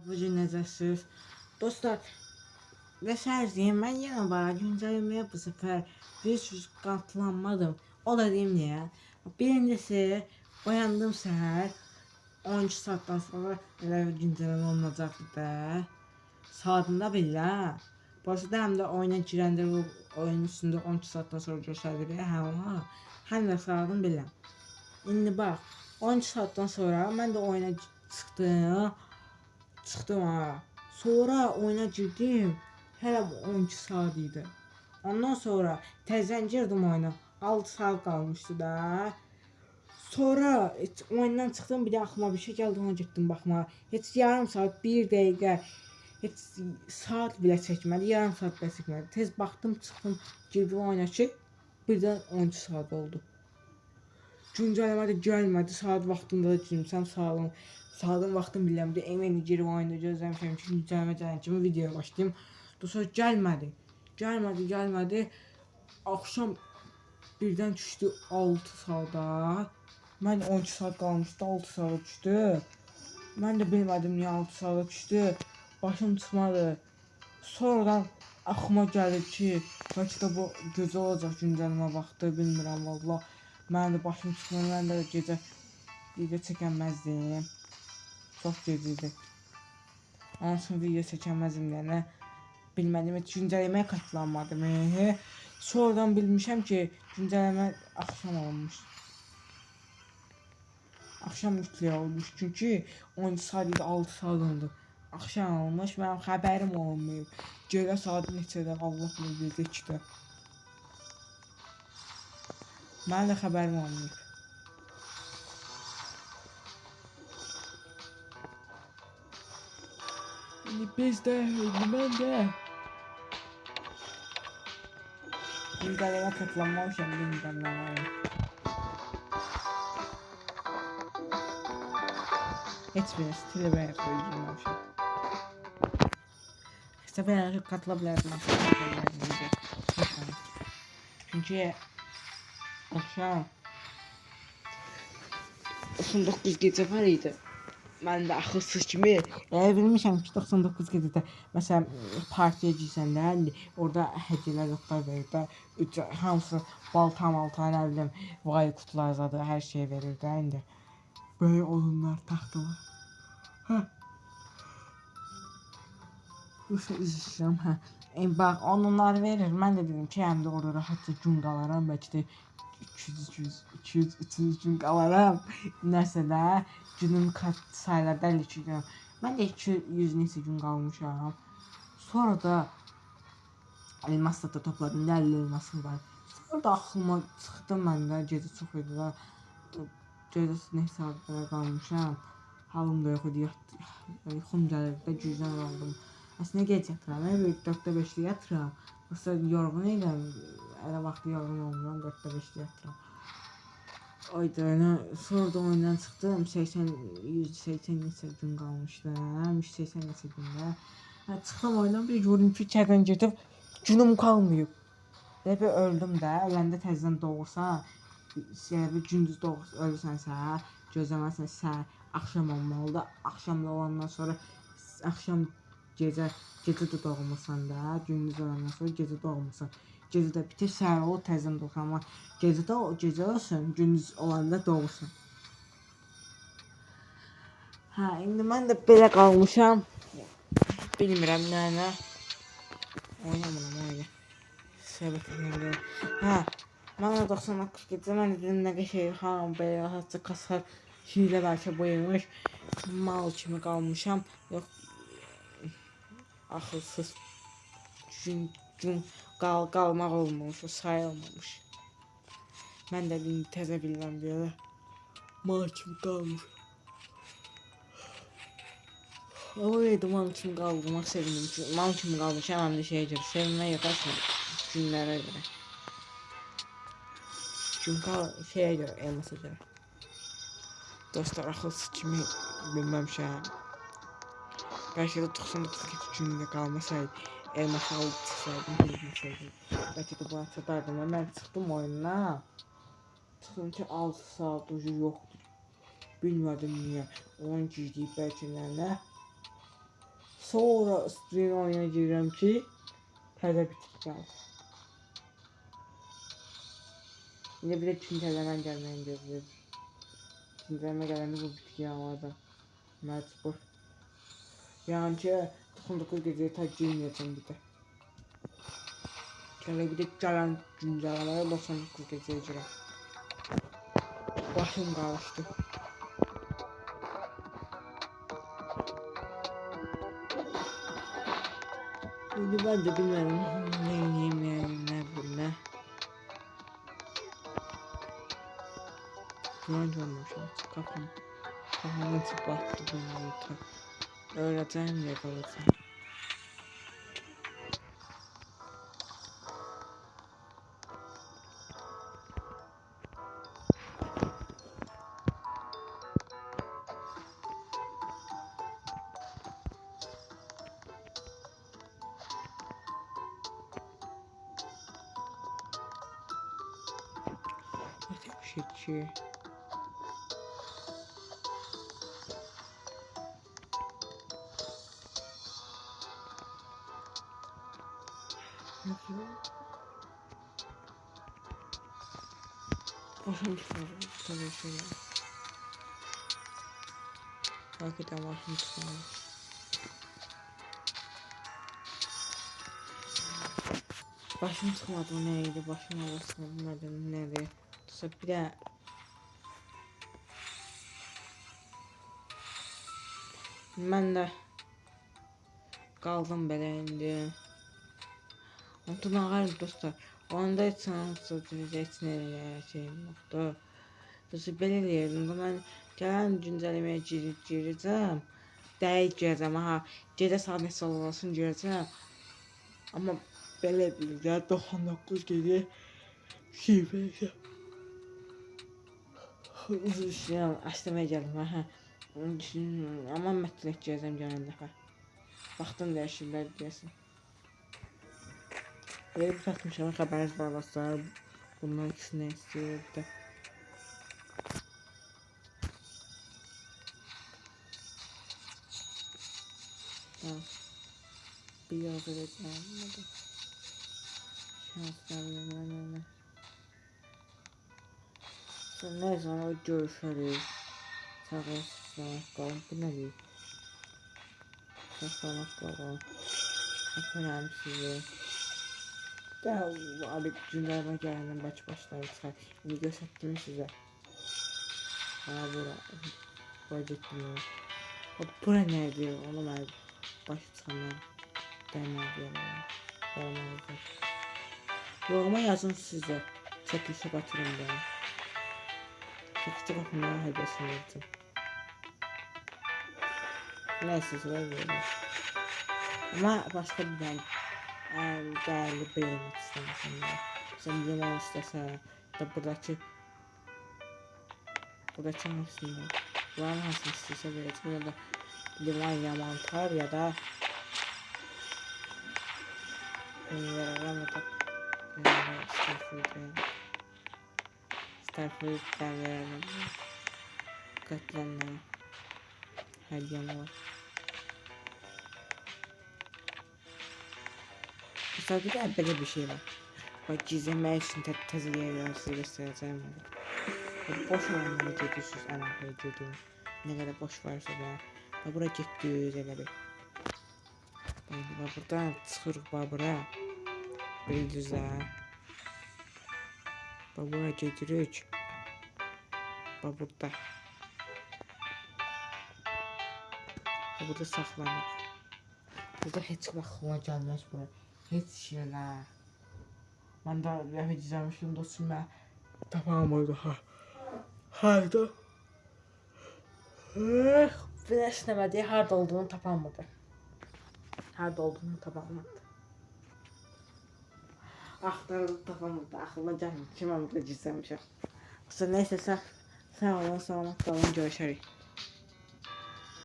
Bu gün necəsiz? Dostlar, və səhərciyim, mən yenə var, güncəlləməyə bu səfər 500 qatlanmadım. O da deyim niyə? Birincisi, oyandım səhər, 12 saatdan sonra elə güncəlləmə olunacaqdı da. Saatında bilirəm. Başda həm də oyuna girəndə bu oyunun üstündə 12 saatdan sonra göstərir, hə ona. Həm də saatını bilirəm. İndi bax, 12 saatdan sonra mən də oyuna çıxdım ha. Sonra oyuna girdim. Hələ 12 saat idi. Ondan sonra təzədən girdim oyuna. 6 saat qalmışdı da. Sonra oyundan çıxdım, bir də axlıma bir şey gəldi, ona getdim baxmağa. Heç yarım saat, 1 dəqiqə, heç saat belə çəkmədi, yarım saat belə çəkmədi. Tez baxdım, çıxdım, girdim oyuna ki, birdən 12 saat oldu. Güncəlləmə də gəlmədi, saat vaxtında da girmişəm, saatın vaxtını bilirəm də, email girib oyunda gözləmişəm ki, güncəlləmə gələn kimi videoya başlayayım. Sonra gəlmədi. Axşam birdən düşdü 6 saata. Mən 12 saat qalmışdı, 6 saata düşdü. Mən də bilmədim niyə 6 saata düşdü. Başım çıxmadı. Sonradan axlıma gəlir ki, bəlkə də bu gecə olacaq güncəlləmə vaxtı, bilmirəm valla. Mən də başım çıxmır, mən də gecə video çəkəməzdim. Çox gec idi. Onun üçün video çəkəməzdim yəni. Bilmədim, heç güncəlləməyə qatılanmadım. Sonradan bilmişəm ki, güncəlləmə axşam olmuş. Axşam mütləq olmuş, çünki 12 saat idi, 6 saat oldu. Axşam olmuş, mənim xəbərim olmayıb. Gecə saat neçədə, Allah bilir, 2-də. Mənim də xəbərim olmayıb. İndi biz də, indi mən də. Güncəlləmə qatılanmamışam, güncəlləmə. Heç bir stili bəyə söyləyəcəm. İşte bəyə qatıla bilərdim. Çünki akşam 99 gecə var idi. Mən də axılsız kimi bilmişəm ki, 99 gecədə məsələn partiya girəndə orada hədiyyələr zətlər verir də, hamısı balta, nə bilim, vay qutular zadı, hər şey verir də indi. Böyle oyunlar, taxtalar. Hə. Yoxsa üzüşürəm, hə. Bax, onları verir. Mən də dedim ki, həm də orada rahatca gün qalaram, bəlkə də 200-300 gün qalaram. Nəsə də günün sayılarda 52 gün. Mən də 200 neçə gün qalmışam. Sonra da elmas da topladım, 50 elmasım var. Sonra da axlıma çıxdı məndə, gecə çox idi da. Gecə nə saatlara qalmışam. Halım da yox idi, yuxum gəlirdi də, gücdən aldım. Əslində gec yatıram, 4-də 5-də yatıram. Yoxsa yorğun edirəm, elə vaxtı yorğun olmuram, 4-də 5-də yatıram. Ayda, sonra da oyundan çıxdım, 180 neçə gün qalmışdı, 180 neçə gündə. Çıxdım oyundan, bir gördüm ki, içərdən gedib, günüm qalmayıb. Elə bir öldüm də, öləndə təzədən doğursan, gündüz ölürsənsə, gözləməsənsə, axşam olmalıdır. Axşamda olandan sonra, axşam gecə də doğmursan da, gündüz olandan sonra gecə doğmursan. Gecə də bitir, səhər olur, təzədən doğursan, amma gecə olsun, gündüz olanda doğursan. Hə, indi mən də belə qalmışam. Bilmirəm nə. Oynamıram, oyna. Söhbət edirəm. Hə, mən də 99 gecə, mən dedim nə qəşəng, hamı belə rahatca kasar, hilə bəlkə boyaymış, mal kimi qalmışam. Yox, axılsız gün qalmaq olmamış, o sayılmamış. Mən də təzə bilməm belə mal kimi qalmış. Ama evet, mal kimi qalmaq sevindim ki, mal kimi qalmışam, həm də şeyə görə, sevinmə yox aslında, günlərə görə. Çünki şeyə görə, elmasa görə. Dostlar, axılsız kimi bilməmişəm. Bəlkə də 99 gündə qalmasaydı, elması alıb çıxsaydım, bilməsəydim. Bəlkə də buna çatardım və mən çıxdım oyundan. Çıxdım ki, 6 saat ucu yoxdur. Bilmədim niyə. Onun girdiyi bəlkə nə. Sonra stream oyuna girirəm ki, təzə bitik gəldi. Yine bir de çintələmən gəlməyən gözləyir. Çintələmə gələndə bu bitki almadan. Məcbur. Yəni ki, 99 gecəyə tək girməyəcəm bir də. Gələ bir də gələn güncələməyə 99 gecəyə girəm. Başım qarışdı. İndi mən də bilmərəm nə yiyəm, nə bilim, nə. Güman görmüşəm, kafamın içi battı bunları ta. Öğreteceğim ya kalacağım. Öteki bir şey ki. Başım tutmadı. Tabii şey. Hakikaten başım tutmadı. Başım tutmadı neydi? Başım arasında bilmedim neydi? Tutsa bir de ben de kaldım belə indi. Ondan ağarım dostlar. Onda heç sanatçı heç nə şeyim yoxdur. Dostlar belə deyirdim. Mən gələn güncələməyə girəcəm. Dəqiq girəcəm. Aha, gecə saat neçə olsun girəcəm. Amma belə bir də 99 gecə şey verəcəm. Uzun işləyəm, əsləməyə gəldim. Aha. Amma mətlək girəcəm gələn dəfə. Vaxtın dəyişirlər deyəsin. Böyle bir satmışam, xəbəriniz var dostlar. Bundan ikisini istəyirdi. Bir yazı etməyəm. Şanslarım. Sonra ne zaman görüşürüz. Sağ olun, qalın. Bu nədir? Sağ qalın. Öpürəm sizi. Abi gündəlmə gələndən başları çıxar. İndi göstərdim sizə. Bura. Bura getdim. Bura nədir? Onu mən başı çıxandan dəymədim. Yoruma yazın sizə. Çəkilişə batırım ben. Çəkilişə batırmaya hədəsini verdim. Neyse sıra verir. Ama başka bir ben değerli beğenmek istemişim. Sen limon istesen da buradaki hangisinde buranın hangisini istese vereceğim. Burada limon ya mantar ya da Starfruit'ten verelim. Katlanma hediyem var. Mesela bir de böyle bir şey var. Bak gizlemeyi için tezi yerler size göstereceğim. Boş olanları gidiyorsunuz ana gidiyorum. Ne kadar boş varsa da. Bak buraya gidiyoruz elə bir. Bak buradan çıxırıq bak buraya. Bildiniz ha. Bak buraya gidiyoruz. Bak burada. Bak burada saklanır. Burada heç vaxtına gəlməz buraya. Heç şeyler. Ben de rəhmət izləmişdim dostum mən. Tapamadım ha. Harda? Birləşmədi, harda olduğunu tapamadı. Harda olduğunu tapamadı. Axtarılıb tapamadı. Axlıma gəlmir ki, mən burada gizləmişəm. Neyse sağ olun, salamat qalın, görüşərik.